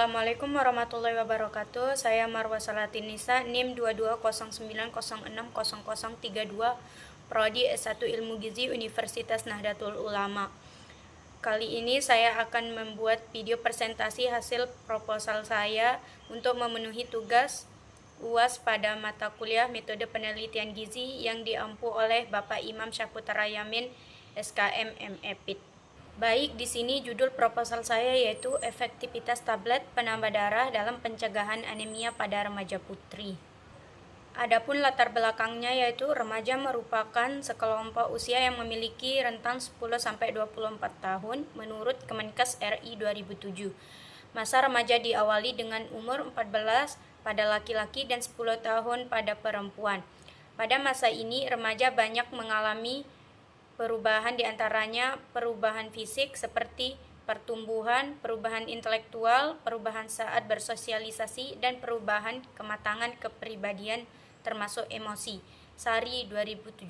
Assalamualaikum warahmatullahi wabarakatuh. Saya Marwa Salatinisa, NIM 2209060032, Prodi S1 Ilmu Gizi Universitas Nahdlatul Ulama. Kali ini saya akan membuat video presentasi hasil proposal saya untuk memenuhi tugas UAS pada mata kuliah Metode Penelitian Gizi yang diampu oleh Bapak Imam Syahputra Yamin, SKM MEPIT. Baik, di sini judul proposal saya yaitu efektivitas tablet penambah darah dalam pencegahan anemia pada remaja putri. Adapun latar belakangnya yaitu remaja merupakan sekelompok usia yang memiliki rentang 10-24 tahun menurut Kemenkes RI 2007. Masa remaja diawali dengan umur 14 pada laki-laki dan 10 tahun pada perempuan. Pada masa ini remaja banyak mengalami perubahan, diantaranya perubahan fisik seperti pertumbuhan, perubahan intelektual, perubahan saat bersosialisasi, dan perubahan kematangan kepribadian termasuk emosi. Sari 2017.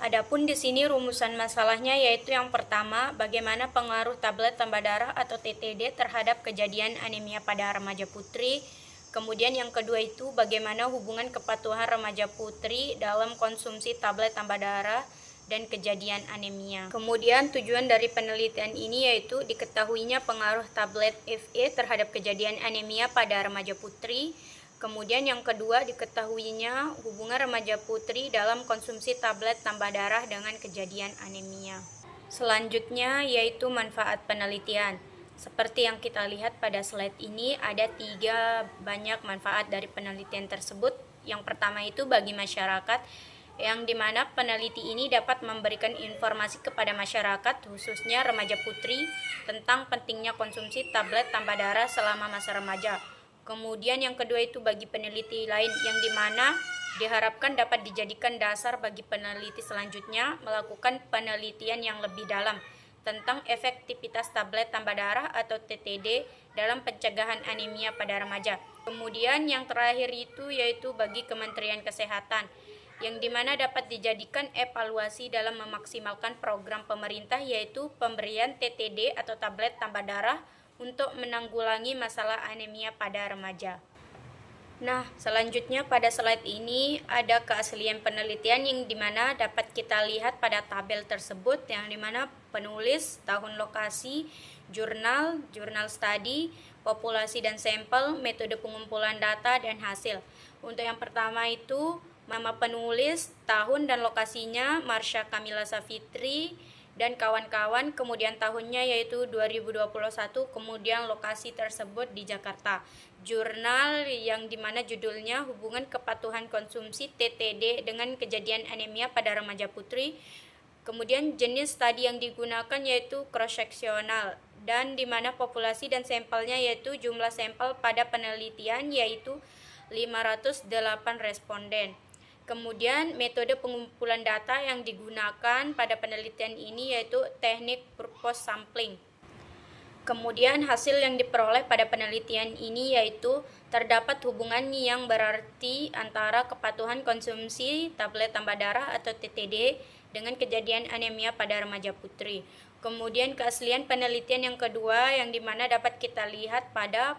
Adapun di sini rumusan masalahnya yaitu yang pertama, bagaimana pengaruh tablet tambah darah atau TTD terhadap kejadian anemia pada remaja putri. Kemudian yang kedua itu bagaimana hubungan kepatuhan remaja putri dalam konsumsi tablet tambah darah dan kejadian anemia. Kemudian tujuan dari penelitian ini yaitu diketahuinya pengaruh tablet FE terhadap kejadian anemia pada remaja putri. Kemudian yang kedua diketahuinya hubungan remaja putri dalam konsumsi tablet tambah darah dengan kejadian anemia. Selanjutnya yaitu manfaat penelitian. Seperti yang kita lihat pada slide ini, ada 3 banyak manfaat dari penelitian tersebut. Yang pertama itu bagi masyarakat, yang dimana peneliti ini dapat memberikan informasi kepada masyarakat, khususnya remaja putri, tentang pentingnya konsumsi tablet tambah darah selama masa remaja. Kemudian yang kedua itu bagi peneliti lain, yang dimana diharapkan dapat dijadikan dasar bagi peneliti selanjutnya melakukan penelitian yang lebih dalam tentang efektivitas tablet tambah darah atau TTD dalam pencegahan anemia pada remaja. Kemudian yang terakhir itu yaitu bagi Kementerian Kesehatan, yang dimana dapat dijadikan evaluasi dalam memaksimalkan program pemerintah yaitu pemberian TTD atau tablet tambah darah untuk menanggulangi masalah anemia pada remaja. Nah, selanjutnya pada slide ini ada keaslian penelitian yang dimana dapat kita lihat pada tabel tersebut, yang dimana penulis, tahun, lokasi, jurnal studi, populasi dan sampel, metode pengumpulan data dan hasil. Untuk yang pertama itu nama penulis, tahun dan lokasinya Marsha Kamila Safitri dan kawan-kawan, kemudian tahunnya yaitu 2021, kemudian lokasi tersebut di Jakarta. Jurnal yang dimana judulnya hubungan kepatuhan konsumsi TTD dengan kejadian anemia pada remaja putri. Kemudian jenis studi yang digunakan yaitu cross-seksional, dan dimana populasi dan sampelnya yaitu jumlah sampel pada penelitian yaitu 508 responden. Kemudian metode pengumpulan data yang digunakan pada penelitian ini yaitu teknik purpose sampling. Kemudian hasil yang diperoleh pada penelitian ini yaitu terdapat hubungan yang berarti antara kepatuhan konsumsi tablet tambah darah atau TTD dengan kejadian anemia pada remaja putri. Kemudian keaslian penelitian yang kedua yang dimana dapat kita lihat pada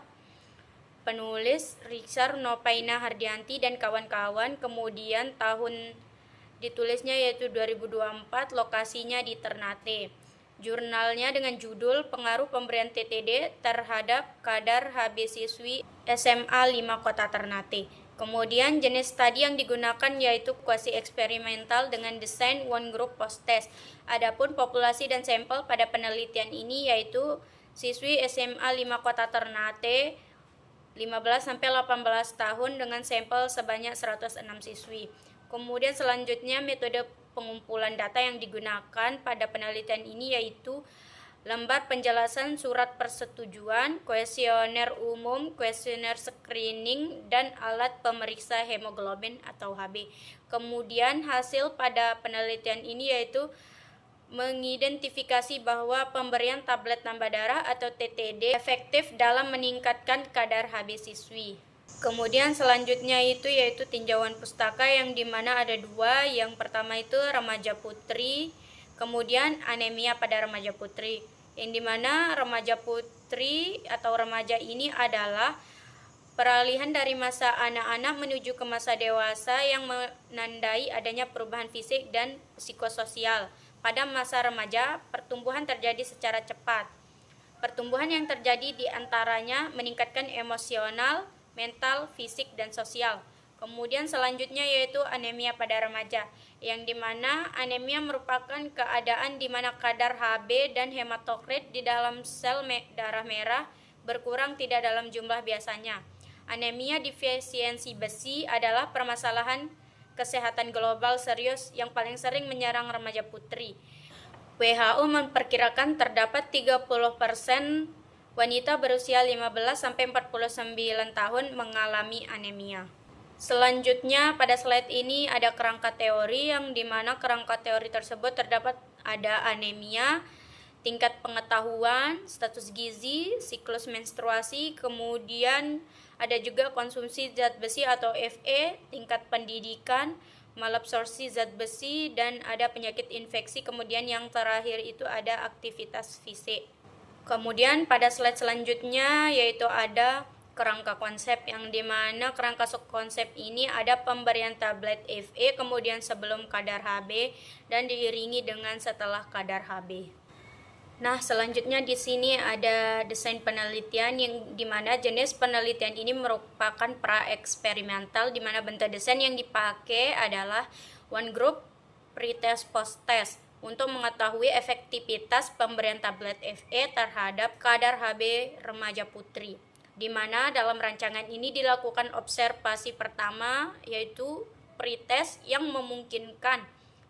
penulis Richard Nopaina Hardianti dan kawan-kawan, kemudian tahun ditulisnya yaitu 2024, lokasinya di Ternate. Jurnalnya dengan judul Pengaruh Pemberian TTD Terhadap Kadar HB Siswi SMA 5 Kota Ternate. Kemudian jenis studi yang digunakan yaitu kuasi eksperimental dengan desain one group post test. Adapun populasi dan sampel pada penelitian ini yaitu siswi SMA 5 Kota Ternate 15-18 tahun dengan sampel sebanyak 106 siswi. Kemudian selanjutnya metode pengumpulan data yang digunakan pada penelitian ini yaitu lembar penjelasan surat persetujuan, kuesioner umum, kuesioner screening, dan alat pemeriksa hemoglobin atau HB. Kemudian hasil pada penelitian ini yaitu mengidentifikasi bahwa pemberian tablet tambah darah atau TTD efektif dalam meningkatkan kadar HB siswi. Kemudian selanjutnya itu yaitu tinjauan pustaka yang dimana ada 2. Yang pertama itu remaja putri, kemudian anemia pada remaja putri. Yang dimana remaja putri putri atau remaja ini adalah peralihan dari masa anak-anak menuju ke masa dewasa yang menandai adanya perubahan fisik dan psikososial. Pada masa remaja, pertumbuhan terjadi secara cepat. Pertumbuhan yang terjadi di antaranya meningkatkan emosional, mental, fisik, dan sosial. Kemudian selanjutnya yaitu anemia pada remaja, yang dimana anemia merupakan keadaan di mana kadar Hb dan hematokrit di dalam sel darah merah berkurang tidak dalam jumlah biasanya. Anemia defisiensi besi adalah permasalahan kesehatan global serius yang paling sering menyerang remaja putri. WHO memperkirakan terdapat 30% wanita berusia 15-49 tahun mengalami anemia. Selanjutnya pada slide ini ada kerangka teori yang dimana kerangka teori tersebut terdapat ada anemia, tingkat pengetahuan, status gizi, siklus menstruasi, kemudian ada juga konsumsi zat besi atau Fe, tingkat pendidikan, malabsorpsi zat besi, dan ada penyakit infeksi. Kemudian yang terakhir itu ada aktivitas fisik. Kemudian pada slide selanjutnya yaitu ada kerangka konsep, yang dimana kerangka konsep ini ada pemberian tablet Fe, kemudian sebelum kadar Hb dan diiringi dengan setelah kadar Hb. Nah, selanjutnya di sini ada desain penelitian yang dimana jenis penelitian ini merupakan pra-eksperimental, di mana bentuk desain yang dipakai adalah one group, pre-test, post-test untuk mengetahui efektivitas pemberian tablet Fe terhadap kadar Hb remaja putri. Di mana dalam rancangan ini dilakukan observasi pertama yaitu pre-test yang memungkinkan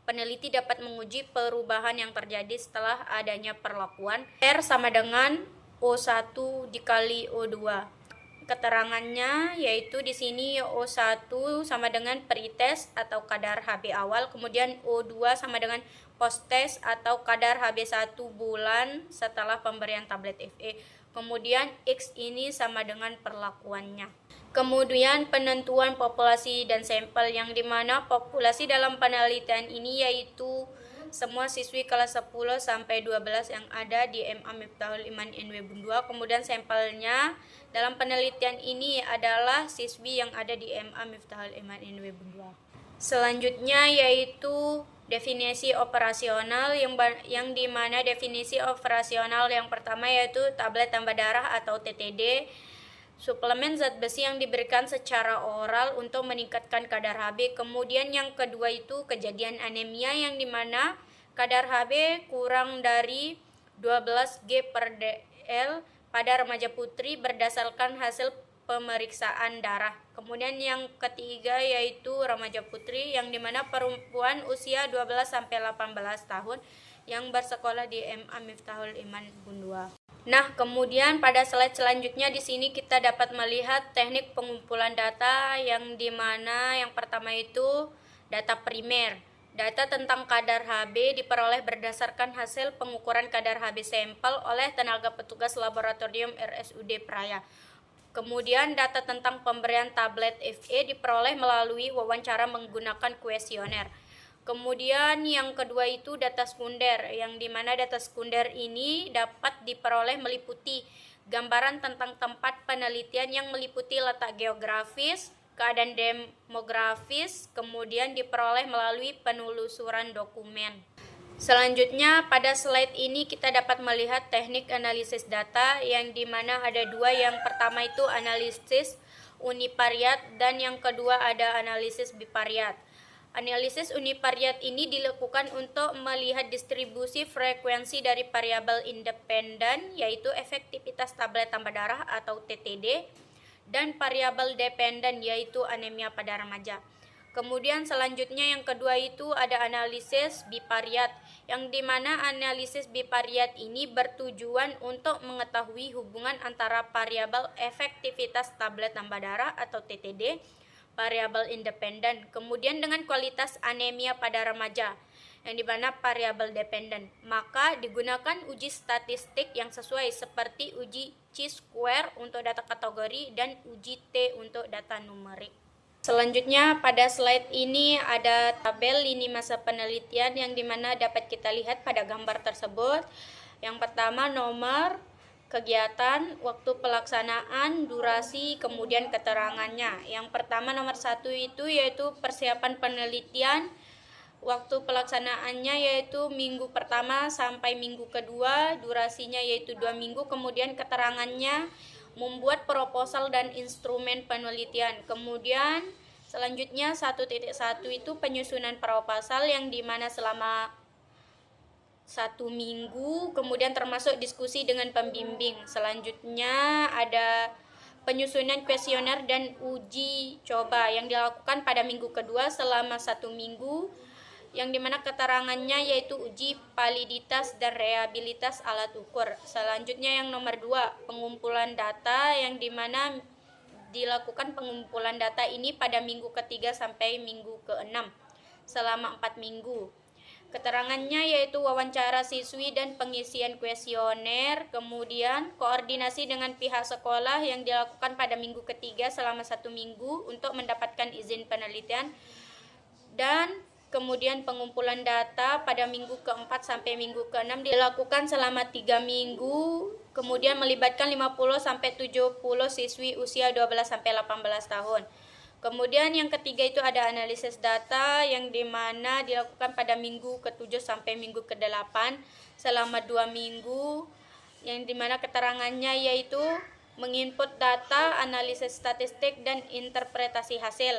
peneliti dapat menguji perubahan yang terjadi setelah adanya perlakuan R sama dengan O1 dikali O2. Keterangannya yaitu di sini O1 sama dengan pre-test atau kadar Hb awal, kemudian O2 sama dengan post-test atau kadar Hb1 bulan setelah pemberian tablet Fe. Kemudian X ini sama dengan perlakuannya. Kemudian penentuan populasi dan sampel, yang dimana populasi dalam penelitian ini yaitu semua siswi kelas 10 sampai 12 yang ada di MA Miftahul Iman NW Bundua. Kemudian sampelnya dalam penelitian ini adalah siswi yang ada di MA Miftahul Iman NW Bundua. Selanjutnya yaitu definisi operasional, yang dimana definisi operasional yang pertama yaitu tablet tambah darah atau TTD, suplemen zat besi yang diberikan secara oral untuk meningkatkan kadar Hb. Kemudian yang kedua itu kejadian anemia, yang dimana kadar Hb kurang dari 12 G per dl pada remaja putri berdasarkan hasil pemeriksaan darah. Kemudian yang ketiga yaitu remaja putri, yang dimana perempuan usia 12-18 tahun yang bersekolah di MA Miftahul Iman Bundua. Nah, kemudian pada slide selanjutnya di sini kita dapat melihat teknik pengumpulan data, yang dimana yang pertama itu data primer. Data tentang kadar Hb diperoleh berdasarkan hasil pengukuran kadar Hb sampel oleh tenaga petugas laboratorium RSUD Praya. Kemudian data tentang pemberian tablet Fe diperoleh melalui wawancara menggunakan kuesioner. Kemudian yang kedua itu data sekunder, yang dimana data sekunder ini dapat diperoleh meliputi gambaran tentang tempat penelitian yang meliputi letak geografis, keadaan demografis, kemudian diperoleh melalui penelusuran dokumen. Selanjutnya pada slide ini kita dapat melihat teknik analisis data, yang dimana ada dua. Yang pertama itu analisis univariat dan yang kedua ada analisis bivariat. Analisis univariat ini dilakukan untuk melihat distribusi frekuensi dari variabel independen yaitu efektivitas tablet tambah darah atau TTD dan variabel dependen yaitu anemia pada remaja. Kemudian selanjutnya yang kedua itu ada analisis bivariat, yang dimana analisis bivariat ini bertujuan untuk mengetahui hubungan antara variabel efektivitas tablet tambah darah atau TTD, variabel independen, kemudian dengan kualitas anemia pada remaja, yang dimana variabel dependen. Maka digunakan uji statistik yang sesuai seperti uji chi-square untuk data kategori dan uji T untuk data numerik. Selanjutnya pada slide ini ada tabel lini masa penelitian, yang dimana dapat kita lihat pada gambar tersebut. Yang pertama nomor, kegiatan, waktu pelaksanaan, durasi, kemudian keterangannya. Yang pertama nomor 1 itu yaitu persiapan penelitian. Waktu pelaksanaannya yaitu minggu pertama sampai minggu kedua, durasinya yaitu 2 minggu, kemudian keterangannya membuat proposal dan instrumen penelitian. Kemudian selanjutnya 1.1 itu penyusunan proposal yang dimana selama 1 minggu, kemudian termasuk diskusi dengan pembimbing. Selanjutnya ada penyusunan kuesioner dan uji coba yang dilakukan pada minggu kedua selama 1 minggu, yang dimana keterangannya yaitu uji validitas dan reliabilitas alat ukur. Selanjutnya yang nomor 2, pengumpulan data, yang dimana dilakukan pengumpulan data ini pada minggu ketiga sampai minggu ke-6 selama 4 minggu. Keterangannya yaitu wawancara siswi dan pengisian kuesioner, kemudian koordinasi dengan pihak sekolah yang dilakukan pada minggu ketiga selama 1 minggu untuk mendapatkan izin penelitian, dan kemudian pengumpulan data pada minggu ke-4 sampai minggu ke-6 dilakukan selama 3 minggu, kemudian melibatkan 50 sampai 70 siswi usia 12 sampai 18 tahun. Kemudian yang ketiga itu ada analisis data yang dimana dilakukan pada minggu ke-7 sampai minggu ke-8 selama 2 minggu, yang dimana keterangannya yaitu menginput data, analisis statistik, dan interpretasi hasil.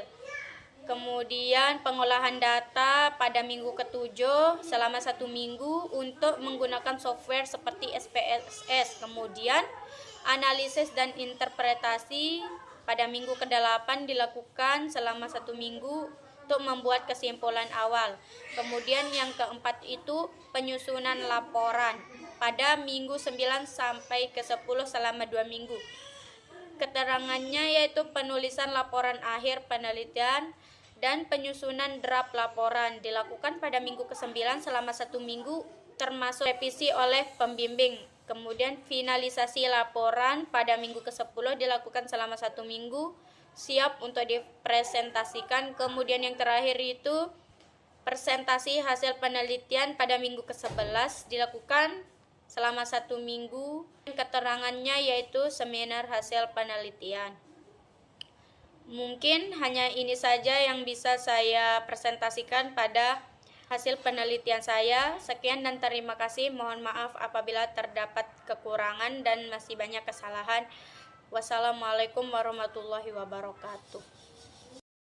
Kemudian pengolahan data pada minggu ke-7 selama 1 minggu untuk menggunakan software seperti SPSS. Kemudian analisis dan interpretasi pada minggu ke-8 dilakukan selama 1 minggu untuk membuat kesimpulan awal. Kemudian yang keempat itu penyusunan laporan pada minggu 9 sampai ke-10 selama 2 minggu. Keterangannya yaitu penulisan laporan akhir penelitian dan penyusunan draft laporan dilakukan pada minggu ke-9 selama 1 minggu, termasuk revisi oleh pembimbing. Kemudian finalisasi laporan pada minggu ke-10 dilakukan selama 1 minggu, siap untuk dipresentasikan. Kemudian yang terakhir itu presentasi hasil penelitian pada minggu ke-11 dilakukan selama 1 minggu. Keterangannya yaitu seminar hasil penelitian. Mungkin hanya ini saja yang bisa saya presentasikan pada hasil penelitian saya. Sekian dan terima kasih. Mohon maaf apabila terdapat kekurangan dan masih banyak kesalahan. Wassalamualaikum warahmatullahi wabarakatuh.